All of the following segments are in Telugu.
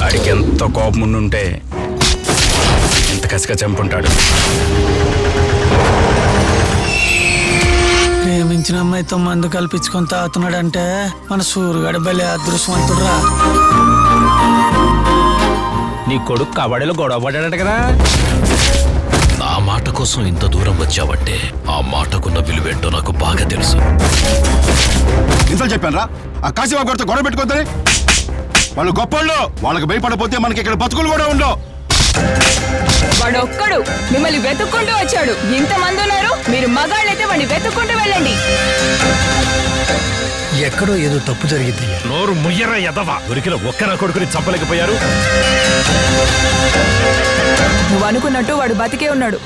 ఆడికి ఎంత కోపం ఉండుంటే ఎంత కసిగా చంపుంటాడు. ప్రేమించిన అమ్మాయితో మందు కల్పించుకొని తాగుతున్నాడంటే మన సూర్యుగాడు భలే అదృష్టవంతుడురా. నీ కొడుకు కబడ్డీలో గొడవ పడ్డాడట కదా. నా మాట కోసం ఇంత దూరం వచ్చావంటే ఆ మాటకున్న విలువేంటో నాకు బాగా తెలుసు. ఇంత చెప్పాను రా, ఆ కాశీబాబు గారితో గొడవ పెట్టుకోద్దని. వాళ్ళు గొప్పోళ్ళు, వాళ్ళకి భయపడపోతే మనకి ఇక్కడ బతుకులు కూడా ఉండవు. వాడొక్కడు మిమ్మల్ని వెతుక్కుంటూ వచ్చాడు. ఇంతమంది ఉన్నారు, మీరు మగాళ్ళైతే వాడిని వెతుక్కుంటూ వెళ్ళండి. ఎక్కడో ఏదో తప్పు జరిగింది. నోరు ముయ్యరా ఎదవా, దొరికిన ఒక్కరా కొడుకుని చంపలేకపోయారు. నువ్వు అనుకున్నట్టు వాడు బతికే ఉన్నాడు.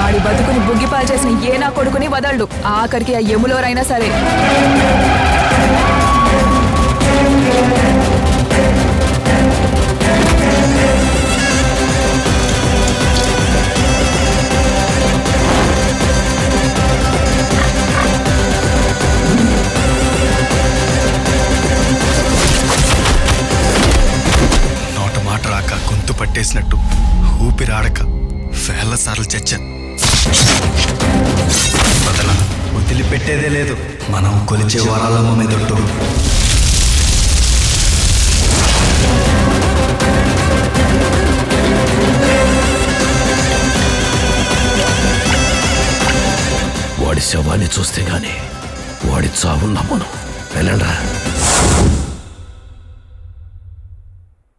ఆడి బతుకుని బుగ్గిపాలు చేసిన ఏ నా కొడుకుని వదలడు, ఆఖరికి ఆ ఎములోరైనా సరే. నోట మాట రాక గొంతు పట్టేసినట్టు ఊపిరాడక వేల సార్లు చచ్చాను. బదల వదిలిపెట్టేదే లేదు. మనం కొలిచే వరాల మీదొట్టు. వాడి శవాన్ని చూస్తే గాని వాడి చావు నమ్మను. వెళ్ళండ్రా.